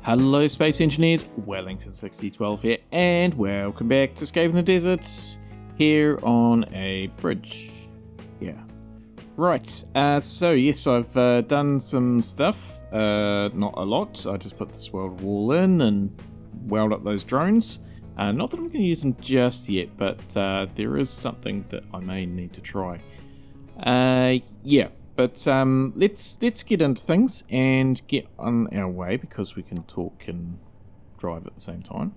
Hello Space Engineers, Wellington6012 here, and welcome back to Escape in the Desert, here on a bridge. Yeah. Right, so yes, I've done some stuff, not a lot. I just put this weld wall in and weld up those drones. Not that I'm going to use them just yet, but there is something that I may need to try. Yeah. But let's get into things and get on our way, because we can talk and drive at the same time.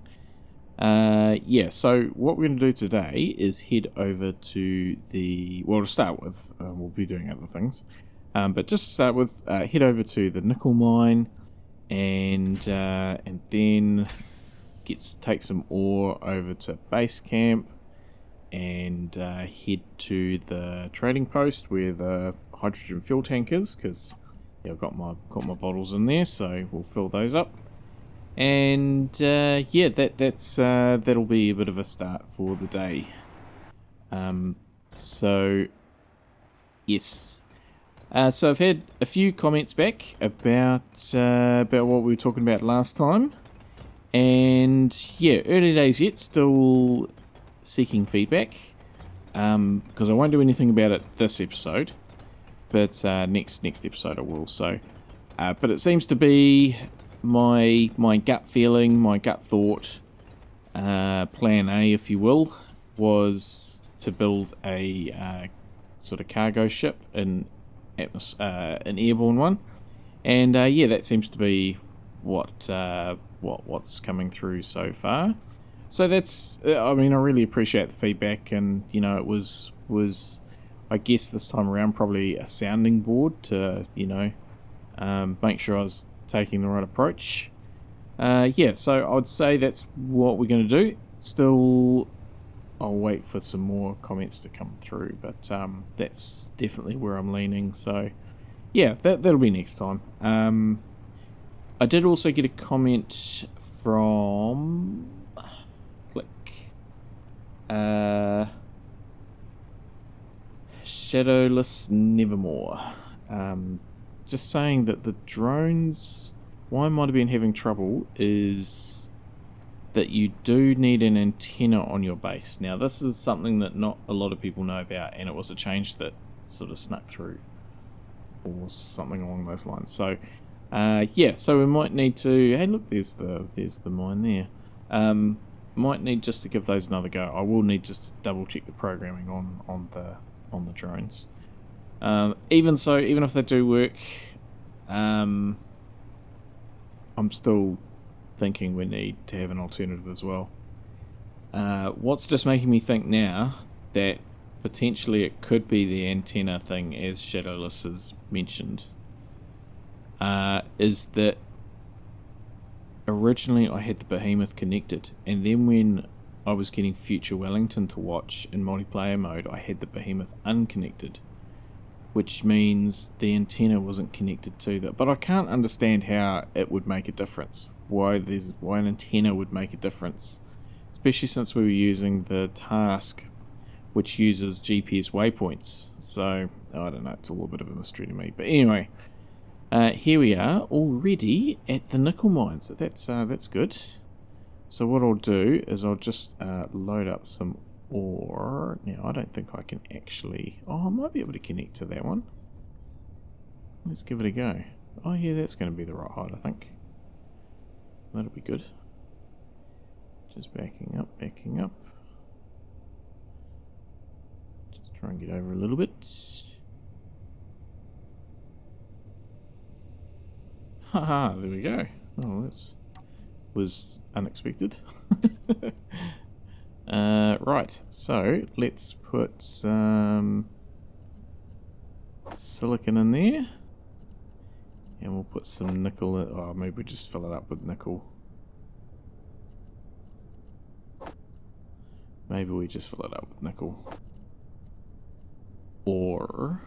Yeah, so what we're going to do today is head over to the... Well, to start with, we'll be doing other things. But just to start with, head over to the nickel mine and then take some ore over to base camp and head to the trading post where the hydrogen fuel tank is, because yeah, I've got my bottles in there, so we'll fill those up. And yeah, that'll be a bit of a start for the day. So yes, so I've had a few comments back about what we were talking about last time, and yeah, early days yet, still seeking feedback, because I won't do anything about it this episode. But next episode I will. So, but it seems to be my gut feeling, my gut thought, plan A, if you will, was to build a sort of cargo ship, an airborne one, and yeah, that seems to be what's coming through so far. So that's, I mean, I really appreciate the feedback, and you know, it was. I guess this time around probably a sounding board to, you know, make sure I was taking the right approach. Yeah, so I would say that's what we're going to do. Still, I'll wait for some more comments to come through, but that's definitely where I'm leaning. So yeah, that'll be next time. I did also get a comment from Shadowless Nevermore, just saying that the drones, why I might have been having trouble is that you do need an antenna on your base. Now this is something that not a lot of people know about, and it was a change that sort of snuck through or something along those lines. So yeah, so we might need to, hey look, there's the mine there. Might need just to give those another go. I will need just to double check the programming on the drones. Even so, even if they do work, I'm still thinking we need to have an alternative as well. What's just making me think now that potentially it could be the antenna thing, as Shadowless has mentioned, is that originally I had the Behemoth connected, and then when I was getting Future Wellington to watch in multiplayer mode, I had the Behemoth unconnected, which means the antenna wasn't connected to that. But I can't understand how it would make a difference. Why an antenna would make a difference, especially since we were using the task, which uses GPS waypoints. So I don't know. It's all a bit of a mystery to me. But anyway, here we are already at the nickel mine. So that's good. So what I'll do is I'll just load up some ore. Now, I don't think I can actually... Oh, I might be able to connect to that one. Let's give it a go. Oh, yeah, that's going to be the right height, I think. That'll be good. Just backing up. Just try and get over a little bit. Haha, there we go. Oh, that's... was unexpected. Right, so let's put some silicon in there, and we'll put some nickel in. Oh, maybe we just fill it up with nickel. Maybe we just fill it up with nickel. Or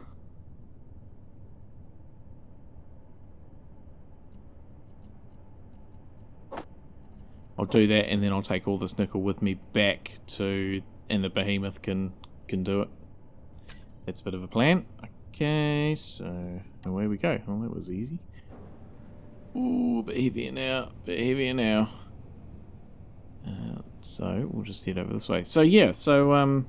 I'll do that, and then I'll take all this nickel with me back to, and the Behemoth can do it. That's a bit of a plan. Okay, so away we go. Well, that was easy. Ooh, a bit heavier now. A bit heavier now. So we'll just head over this way. So yeah, so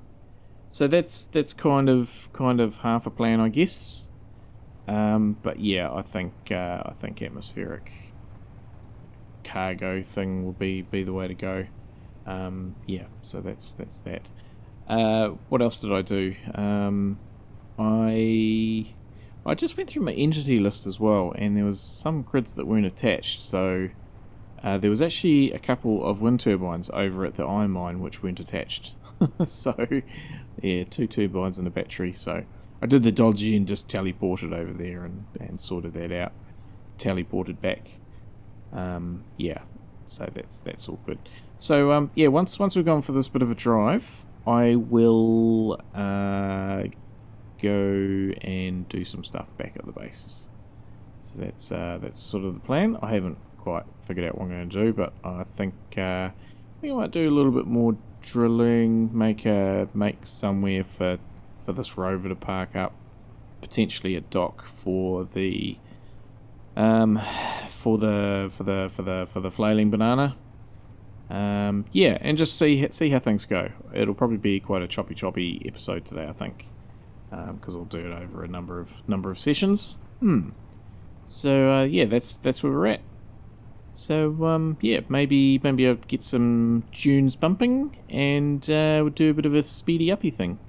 that's kind of half a plan, I guess. But yeah, I think atmospheric cargo thing will be the way to go. Yeah, so that's that. What else did I do? I just went through my entity list as well, and there was some grids that weren't attached. So there was actually a couple of wind turbines over at the iron mine which weren't attached. So yeah, 2 turbines and a battery. So I did the dodgy and just teleported over there and sorted that out. Teleported back. Yeah, so that's all good. So yeah, once we've gone for this bit of a drive, I will go and do some stuff back at the base. So that's sort of the plan. I haven't quite figured out what I'm going to do, but I think I might do a little bit more drilling, make somewhere for this rover to park up, potentially a dock for the flailing banana. Yeah, and just see how things go. It'll probably be quite a choppy episode today, I think, because I'll do it over a number of sessions. So yeah, that's where we're at. So yeah, maybe I'll get some tunes bumping, and we'll do a bit of a speedy uppy thing.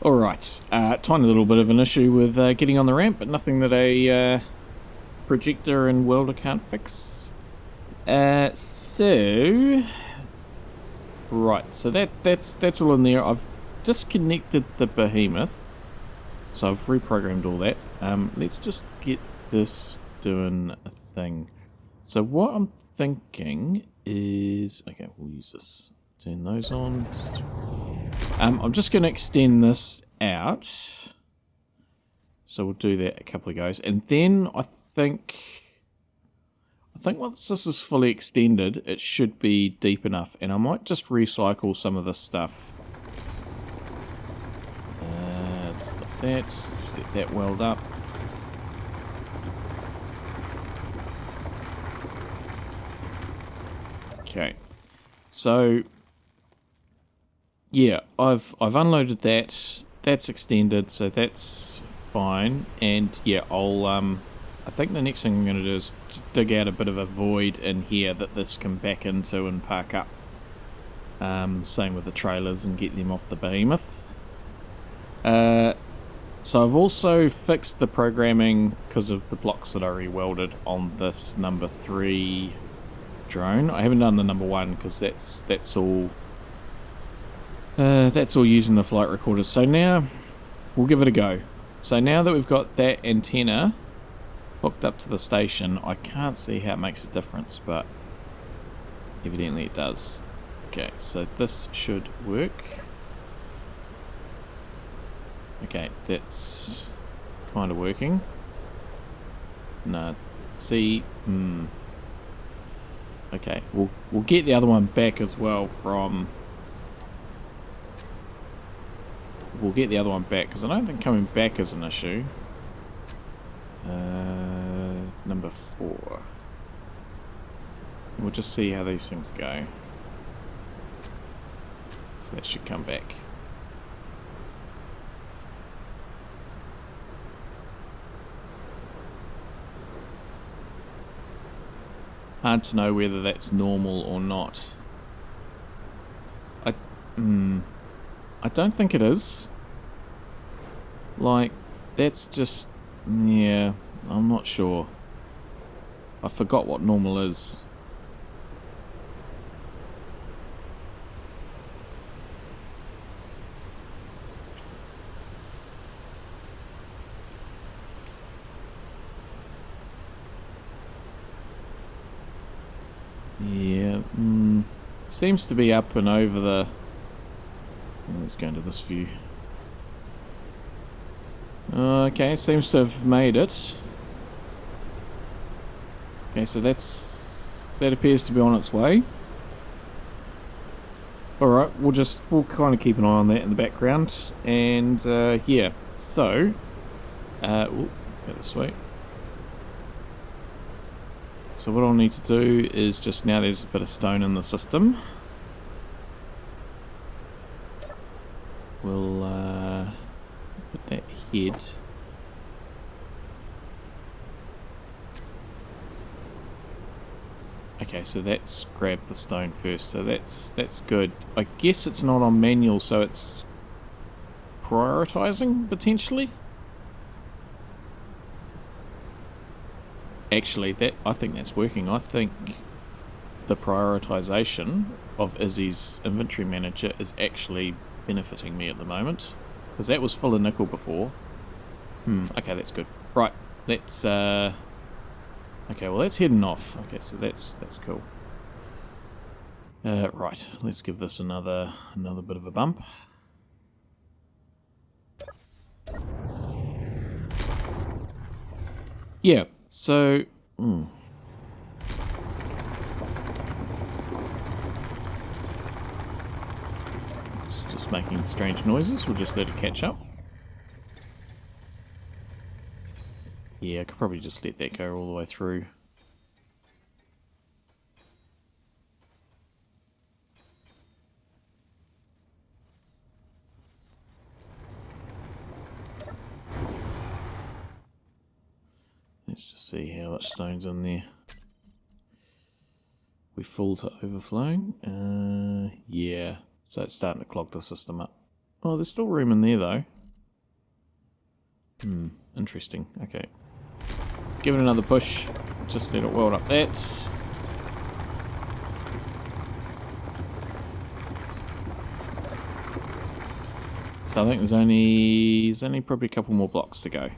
Alright, tiny little bit of an issue with getting on the ramp, but nothing that a projector and welder can't fix. Right, so that's all in there. I've disconnected the behemoth, so I've reprogrammed all that. Let's just get this doing a thing. So what I'm thinking is, okay, we'll use this. Turn those on. I'm just going to extend this out. So we'll do that a couple of goes. And then I think once this is fully extended, it should be deep enough. And I might just recycle some of this stuff. Stop that. Just get that weld up. Okay. So yeah, I've unloaded that. that's extended, so that's fine. And yeah, I think the next thing I'm going to do is dig out a bit of a void in here that this can back into and park up. Same with the trailers, and get them off the behemoth. So I've also fixed the programming because of the blocks that I re-welded on this number 3 drone. I haven't done the number 1 because that's all using the flight recorder. So now we'll give it a go. So now that we've got that antenna hooked up to the station, I can't see how it makes a difference, but evidently it does. Okay, so this should work. Okay, that's kind of working. No, see, okay, we'll get the other one back as well from. We'll get the other one back because I don't think coming back is an issue. Number 4. We'll just see how these things go. So that should come back. Hard to know whether that's normal or not. I don't think it is. Like, that's just... yeah, I'm not sure. I forgot what normal is. Yeah, seems to be up and over the... let's go into this view. Okay, seems to have made it. Okay, so that appears to be on its way. Alright, we'll kind of keep an eye on that in the background. And, yeah, so... go this way. So what I'll need to do is just, now there's a bit of stone in the system, we'll put that head. Okay, so that's grabbed the stone first, so that's good. I guess it's not on manual, so it's prioritizing potentially. Actually, I think that's working. I think the prioritization of Izzy's inventory manager is actually benefiting me at the moment, because that was full of nickel before. Okay, that's good. Right, let's okay, well, that's heading off. Okay, so that's cool. Right, let's give this another bit of a bump. Yeah, so... It's just making strange noises. We'll just let it catch up. Yeah, I could probably just let that go all the way through. Let's just see how much stone's in there. We full to overflowing? Yeah. So it's starting to clog the system up. Oh, there's still room in there though. Interesting. Okay. Give it another push. Just let it weld up that. So I think there's only probably a couple more blocks to go.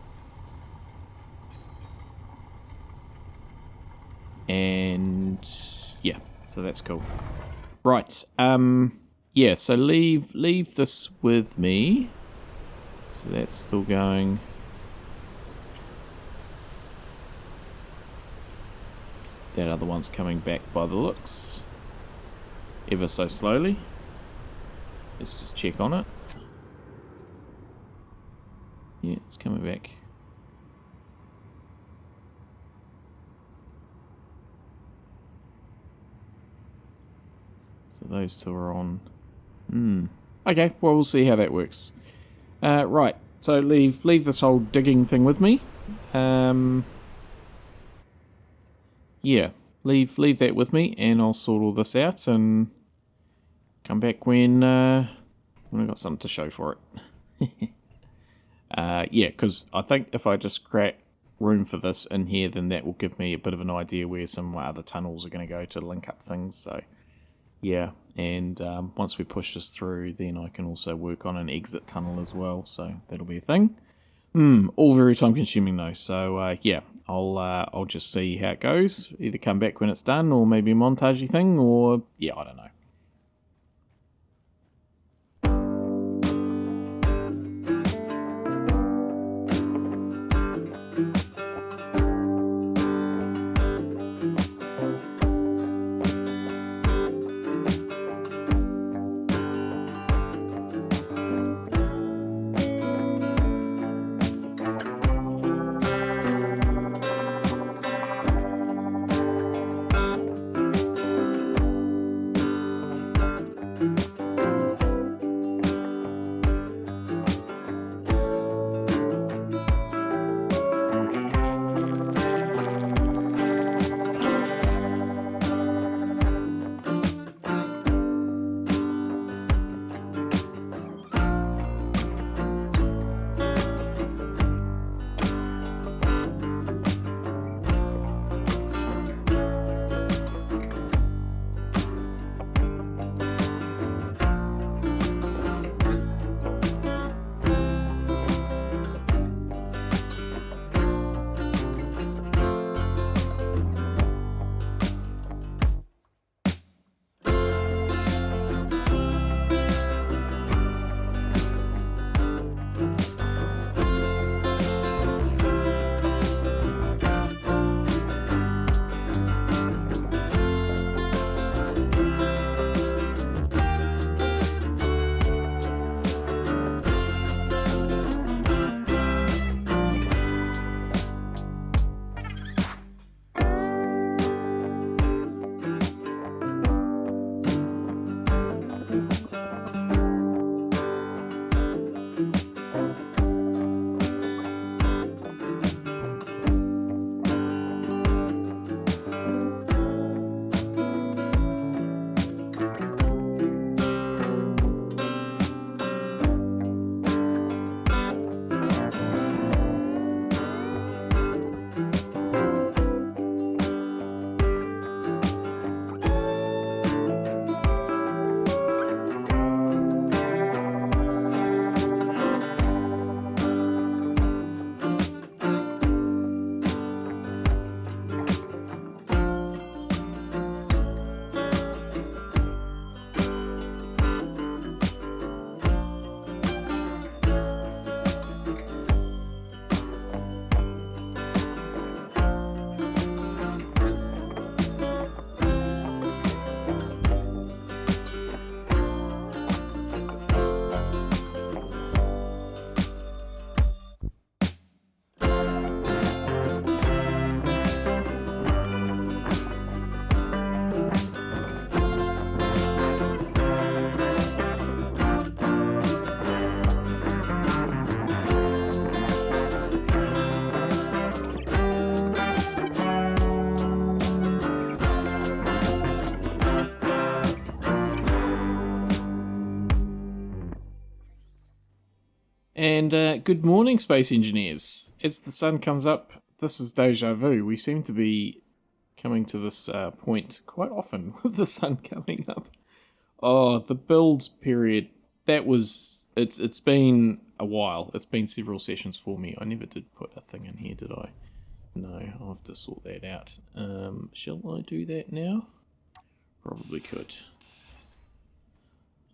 And yeah, so that's cool. Right, yeah, so leave this with me. So that's still going. That other one's coming back by the looks. Ever so slowly. Let's just check on it. Yeah, it's coming back. So those two are on. Okay, well, we'll see how that works. Right, so leave this whole digging thing with me. Yeah, leave that with me, and I'll sort all this out and come back when I got something to show for it. Yeah, because I think if I just create room for this in here, then that will give me a bit of an idea where some other tunnels are going to go to link up things. So yeah, and once we push this through, then I can also work on an exit tunnel as well. So that'll be a thing. All very time consuming though. So yeah, I'll just see how it goes. Either come back when it's done, or maybe a montagey thing, or yeah, I don't know. And good morning, space engineers. As the sun comes up, this is deja vu. We seem to be coming to this point quite often with the sun coming up. Oh, the build period, it's been a while. It's been several sessions for me. I never did put a thing in here, did I? No, I'll have to sort that out. Shall I do that now? Probably could.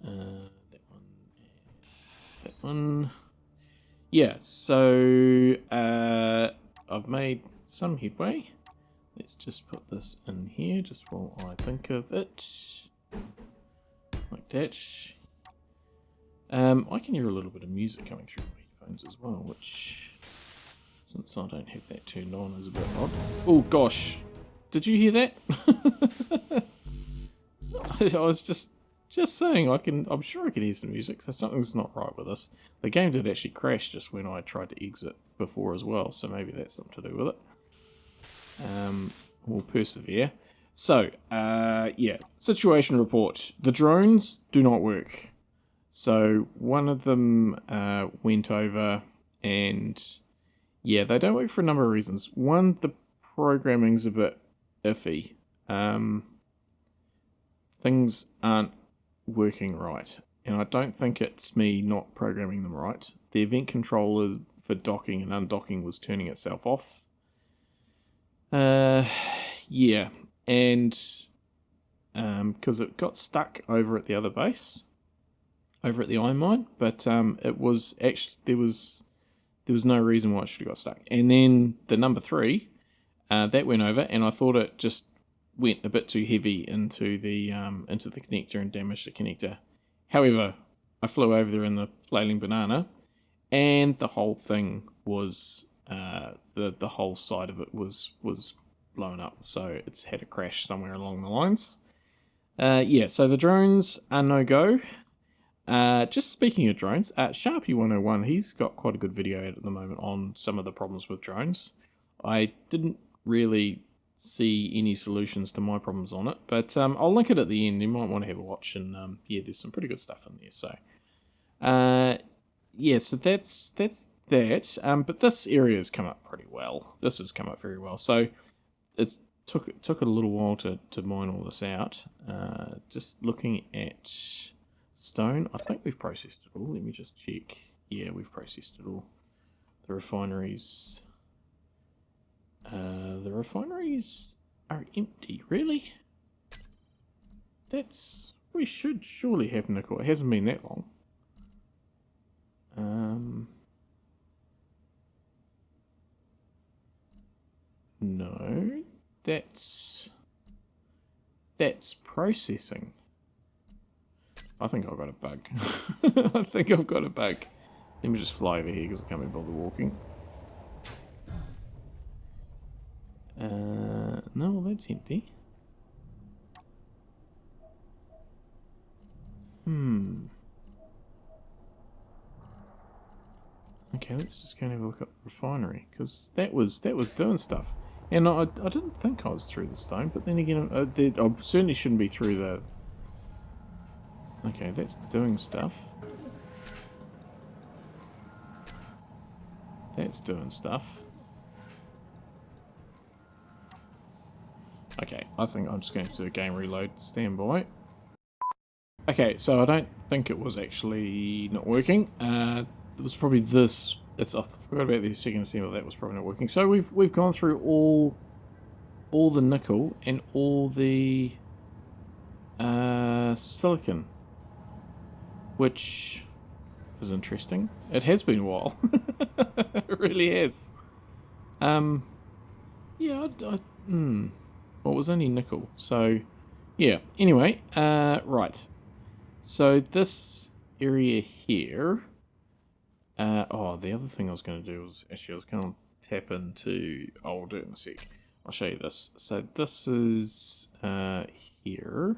That one. Yeah, so I've made some headway. Let's just put this in here just while I think of it. Like that. I can hear a little bit of music coming through my headphones as well, which, since I don't have that turned on, is a bit odd. Oh gosh, did you hear that? I was just Just saying, I'm sure I can hear some music, so something's not right with this. The game did actually crash just when I tried to exit before as well, so maybe that's something to do with it. We'll persevere. So, yeah, situation report. The drones do not work. So, one of them went over, and yeah, they don't work for a number of reasons. One, the programming's a bit iffy. Things aren't working right, and I don't think it's me not programming them right. The event controller for docking and undocking was turning itself off. Yeah, and because it got stuck over at the other base, over at the iron mine, but it was actually there was no reason why it should have got stuck. And then the number 3, that went over, and I thought it just went a bit too heavy into the connector and damaged the connector. However, I flew over there in the flailing banana, and the whole thing was the whole side of it was blown up. So it's had a crash somewhere along the lines. Yeah, so the drones are no go. Just speaking of drones, Sharpie101, he's got quite a good video out at the moment on some of the problems with drones. I didn't really see any solutions to my problems on it, but I'll link it at the end. You might want to have a watch, and yeah, there's some pretty good stuff in there. So, yeah, so that's that. But this area has come up pretty well. This has come up very well. So it took it a little while to mine all this out. Just looking at stone, I think we've processed it all. Let me just check. Yeah, we've processed it all. The refineries are empty. Really? We should surely have nickel. It hasn't been that long. No, that's processing. I think I've got a bug. I think I've got a bug. Let me just fly over here because I can't be bothered walking. No, that's empty. Okay, let's just go and have a look at the refinery, because that was doing stuff. And I didn't think I was through the stone, but then again, I certainly shouldn't be through the... Okay, that's doing stuff. That's doing stuff. Okay, I think I'm just going to do a game reload. Stand by. Okay, so I don't think it was actually not working. It was probably this. I forgot about the second assembly. That was probably not working. So we've gone through all the nickel and all the silicon, which is interesting. It has been a while. It really has. Yeah. Well, it was only nickel. So yeah. Anyway. Right. So this area here. Oh, the other thing I was going to do was actually I was going to tap into. Oh, I'll do it in a sec. I'll show you this. So this is here.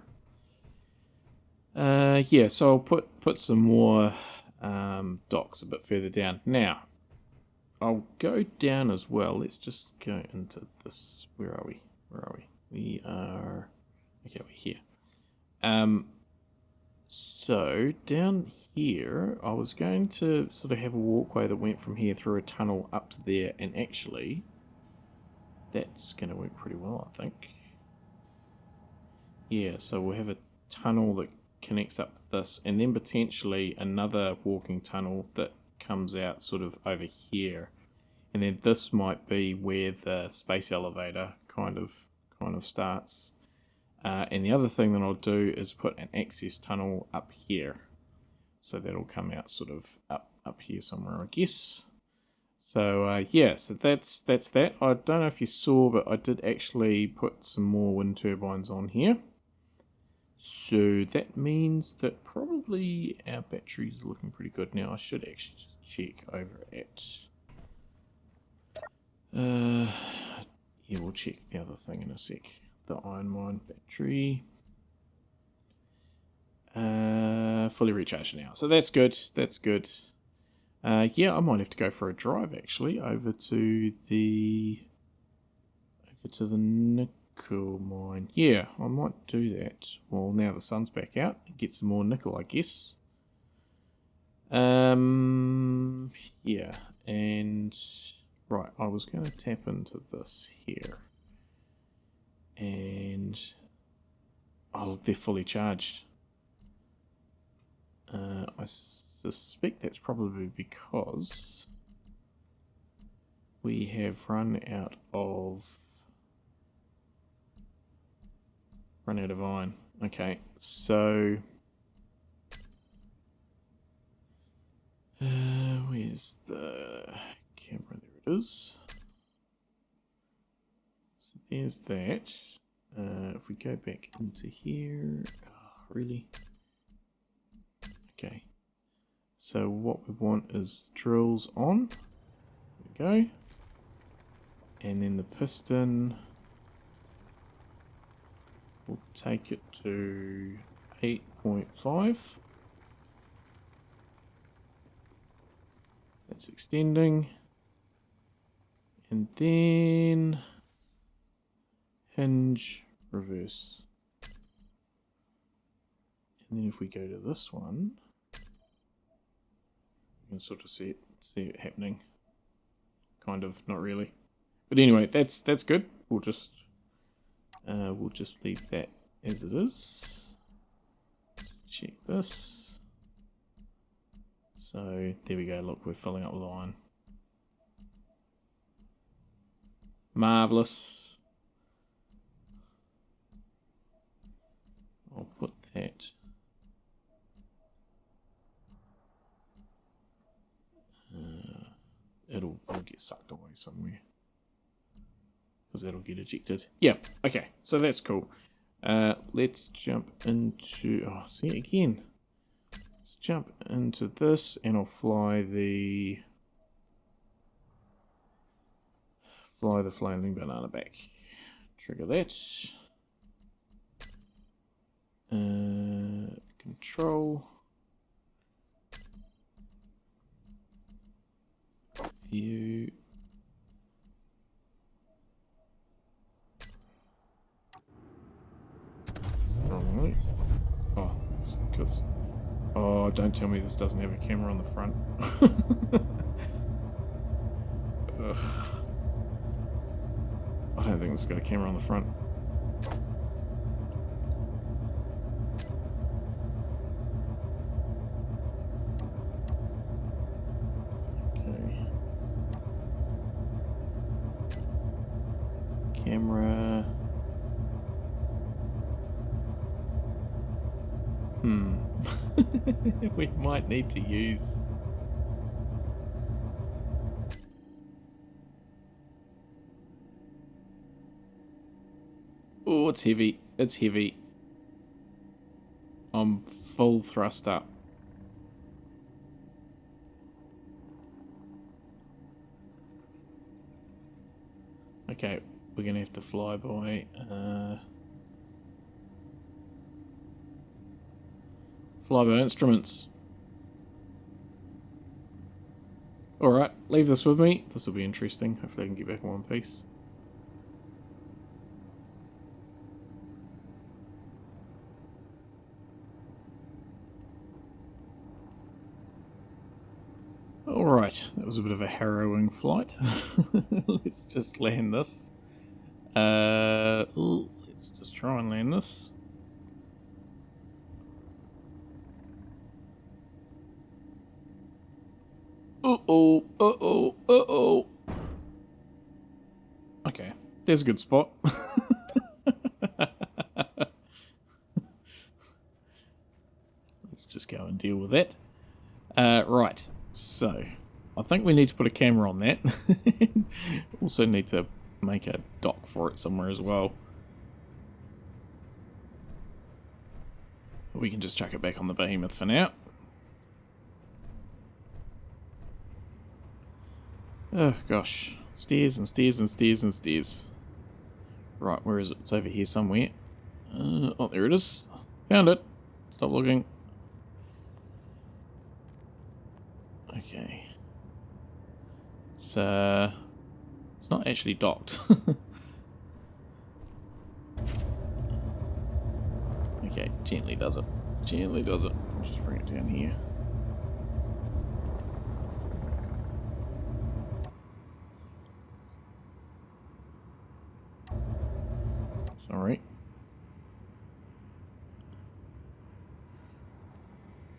Yeah. So I'll put some more docks a bit further down. Now, I'll go down as well. Let's just go into this. Where are we? Where are we? We are. Okay, we're here. So down here, I was going to sort of have a walkway that went from here through a tunnel up to there, and actually, that's going to work pretty well, I think. Yeah, so we'll have a tunnel that connects up to this, and then potentially another walking tunnel that comes out sort of over here, and then this might be where the space elevator kind of starts. And the other thing that I'll do is put an access tunnel up here. So that'll come out sort of up here somewhere, I guess. So yeah, so that's that. I don't know if you saw, but I did actually put some more wind turbines on here. So that means that probably our batteries are looking pretty good now. I should actually just check over at... yeah, we'll check the other thing in a sec. The iron mine battery. Fully recharged now. So that's good. That's good. Yeah, I might have to go for a drive actually over to the nickel mine. Yeah, I might do that. Well, now the sun's back out, get some more nickel, I guess. Yeah, and right, I was going to tap into this here, and oh, look, they're fully charged. I suspect that's probably because we have run out of iron. Okay, so where's the camera? There it is. So there's that. If we go back into here, oh, really? Okay. So what we want is drills on. There we go. And then the piston, we'll take it to 8.5. That's extending. And then hinge reverse. And then if we go to this one, you can sort of see it happening. Kind of, not really. But anyway, that's good. We'll just leave that as it is. Just check this. So there we go. Look, we're filling up with iron. Marvelous. I'll put that. It'll get sucked away somewhere because it'll get ejected. Yeah, okay, so that's cool. Let's jump into, oh, see again. Let's jump into this and I'll fly the flailing banana back. Trigger that. Control. View. Alright. Oh, that's because. Oh, don't tell me this doesn't have a camera on the front. Ugh. I don't think it's got a camera on the front. Camera. We might need to use. Oh, it's heavy. It's heavy. I'm full thrust up. Okay, we're gonna have to fly by. Fly by instruments. Alright, leave this with me. This will be interesting. Hopefully I can get back in one piece. Alright, that was a bit of a harrowing flight. Let's just land this. Let's just try and land this. Uh-oh, uh-oh, uh-oh. Okay, there's a good spot. Let's just go and deal with that. Right, so I think we need to put a camera on that. Also need to make a dock for it somewhere as well. We can just chuck it back on the behemoth for now. Oh gosh, stairs and stairs and stairs and stairs. Right, where is it? It's over here somewhere. Oh, there it is. Found it. Stop looking. Okay. So it's not actually docked. Okay, gently does it. Gently does it. I'll just bring it down here. Sorry.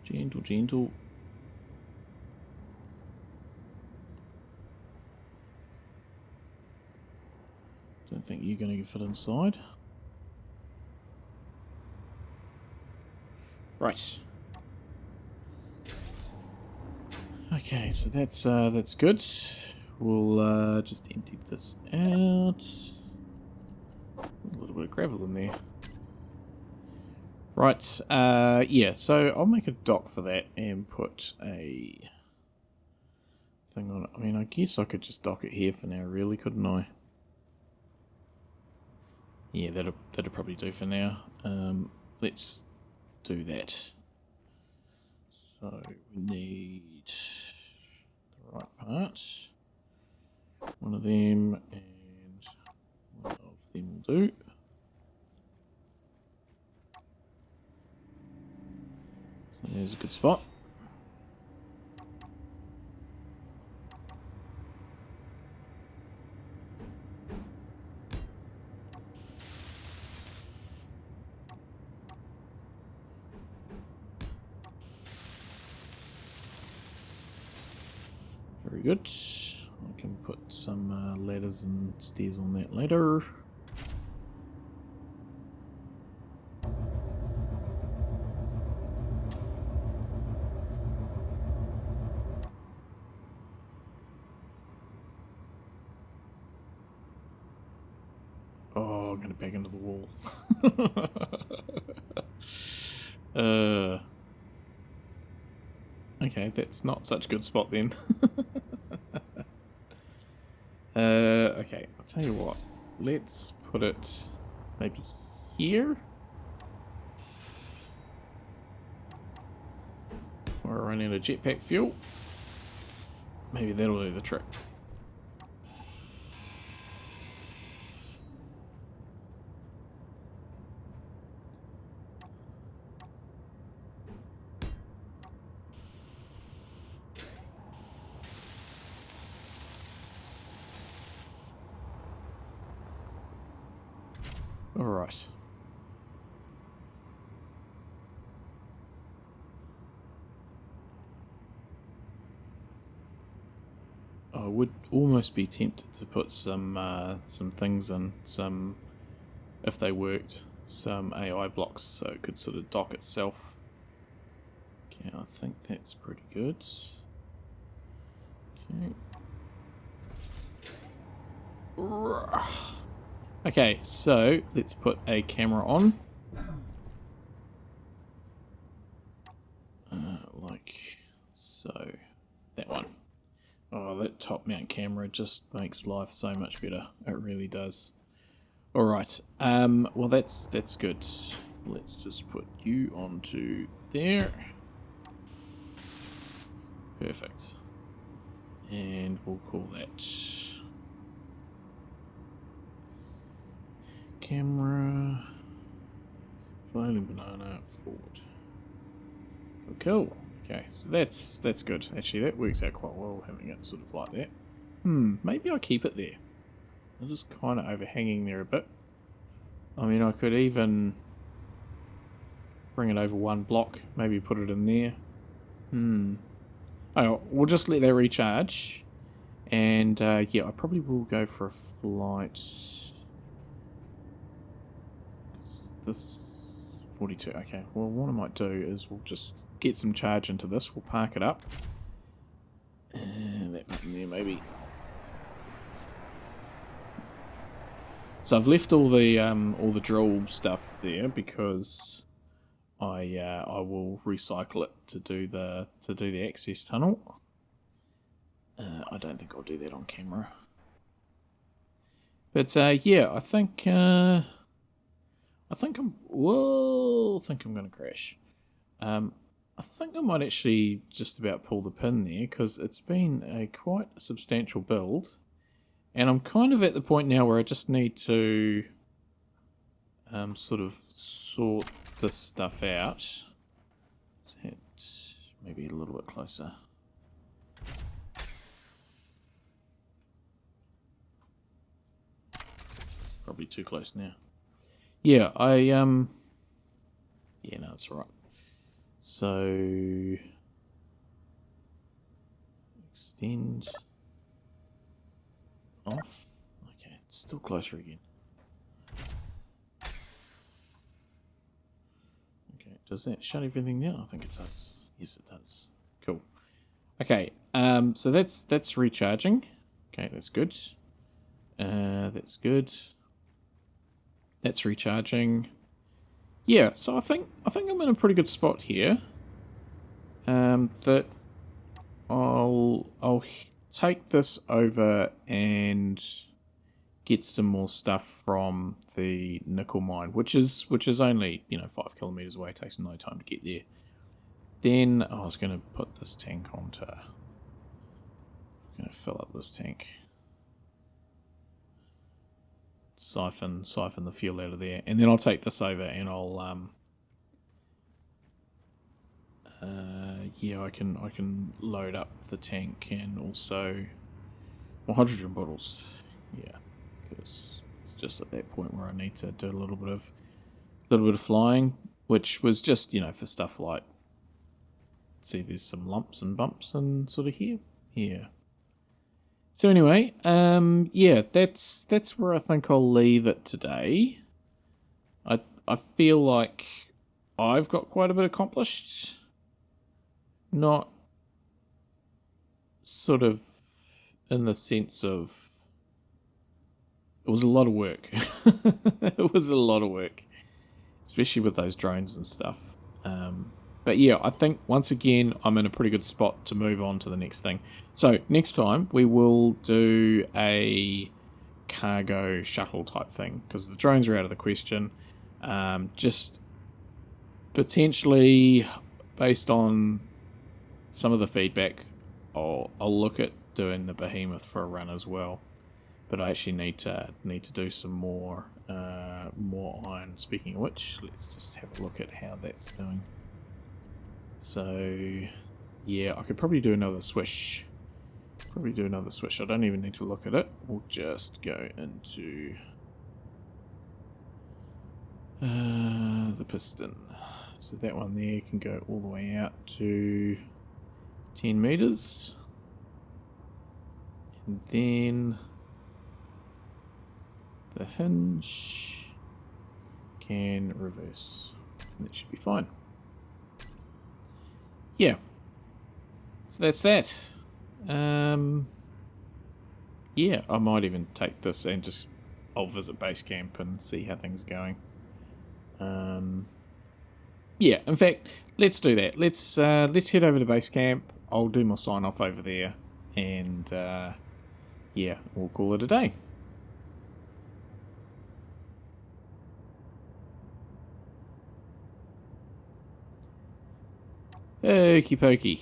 Gentle, gentle. Don't think you're going to fit inside. Right. Okay, so that's good. We'll just empty this out. A little bit of gravel in there. Right, yeah, so I'll make a dock for that and put a thing on it. I mean, I guess I could just dock it here for now, really, couldn't I? Yeah, that'll probably do for now. Let's do that. So we need the right part. One of them and one of them will do. So there's a good spot. Very good. I can put some ladders and stairs on that later. Oh, I'm going to back into the wall. Okay, that's not such a good spot then. Okay, I'll tell you what. Let's put it maybe here. Before I run out of jetpack fuel. Maybe that'll do the trick. Alright. I would almost be tempted to put some things in, if they worked, some AI blocks so it could sort of dock itself. Okay, I think that's pretty good. Okay. Okay, so let's put a camera on. Like so. That one. Oh, that top mount camera just makes life so much better. It really does. Alright, well that's good. Let's just put you onto there. Perfect. And we'll call that camera flying banana forward. Cool. Okay, so that's good. Actually, that works out quite well, having it sort of like that. Maybe I'll keep it there. It's just kind of overhanging there a bit. I mean, I could even bring it over one block, maybe put it in there. Oh, we'll just let that recharge. And, yeah, I probably will go for a flight. This 42, okay. Well, what I might do is we'll just get some charge into this. We'll park it up. And that button there, maybe. So I've left all the drill stuff there because I will recycle it to do the access tunnel. I don't think I'll do that on camera. But yeah, I think I'm gonna crash. I think I might actually just about pull the pin there, because it's been a quite substantial build. And I'm kind of at the point now where I just need to sort of sort this stuff out. Is that maybe a little bit closer? Probably too close now. Yeah, yeah, no, that's right. So extend off. Okay, it's still closer again. Okay, does that shut everything down? I think it does. Yes, it does. Cool. Okay, so that's recharging. Okay, that's good. That's good. That's recharging. Yeah, so I think I'm in a pretty good spot here. That I'll take this over and get some more stuff from the nickel mine, which is only 5 kilometers away. It takes no time to get there. Then I was going to put this tank onto. I'm going to fill up this tank. Siphon the fuel out of there, and then I'll take this over and I'll yeah, I can load up the tank and also hydrogen bottles. Yeah, because it's just at that point where I need to do a little bit of flying, which was just for stuff like, see, there's some lumps and bumps and sort of here. Yeah. So anyway, yeah, that's where I think I'll leave it today. I feel like I've got quite a bit accomplished. Not sort of in the sense of it was a lot of work. It was a lot of work, especially with those drones and stuff. But yeah, I think once again I'm in a pretty good spot to move on to the next thing. So next time we will do a cargo shuttle type thing, because the drones are out of the question. Just potentially based on some of the feedback, I'll look at doing the behemoth for a run as well. But I actually need to do some more iron. Speaking of which, let's just have a look at how that's doing. So yeah, I could probably do another swish. I don't even need to look at it. We'll just go into the piston. So that one there can go all the way out to 10 meters. And then the hinge can reverse. That should be fine. Yeah. So that's that. Yeah, I might even take this and I'll visit base camp and see how things are going. Yeah, in fact, let's do that. Let's head over to base camp. I'll do my sign off over there, and yeah, we'll call it a day. Okie pokey.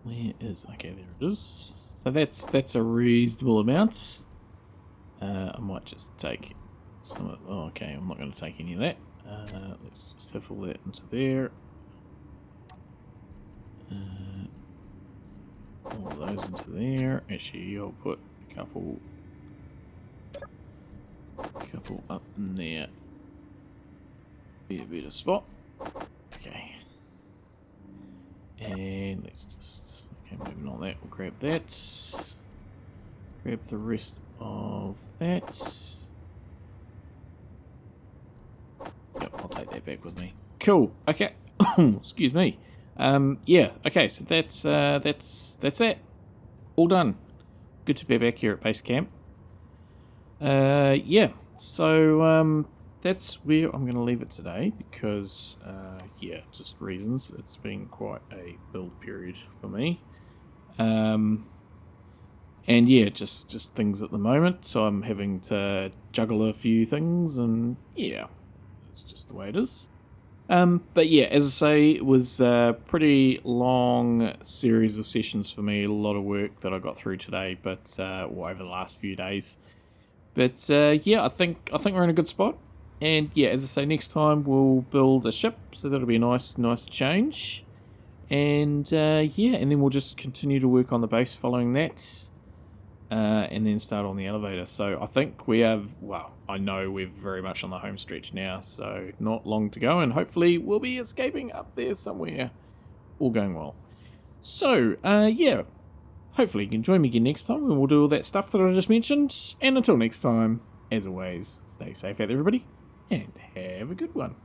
Where is... Okay, there it is. So that's a reasonable amount. I might just take some of... Oh, okay, I'm not going to take any of that. Let's just have all that into there. All those into there. Actually, I'll put a couple up in there. Be a better spot. Okay. And let's just... Okay, moving on that. We'll grab that. Grab the rest of that. Yep, I'll take that back with me. Cool. Okay. Excuse me. Yeah. Okay. So that's that. All done. Good to be back here at base camp. Yeah. So that's where I'm going to leave it today because yeah, just reasons. It's been quite a build period for me. And yeah, just things at the moment. So I'm having to juggle a few things, and yeah, it's just the way it is. But yeah, as I say, it was a pretty long series of sessions for me. A lot of work that I got through today, but over the last few days. But yeah, I think we're in a good spot. And yeah, as I say, next time we'll build a ship, so that'll be a nice change. And yeah, and then we'll just continue to work on the base following that. And then start on the elevator. So I think we have, well, I know we're very much on the home stretch now, so not long to go, and hopefully we'll be escaping up there somewhere. All going well. So, yeah, hopefully you can join me again next time when we'll do all that stuff that I just mentioned. And until next time, as always, stay safe out there, everybody, and have a good one.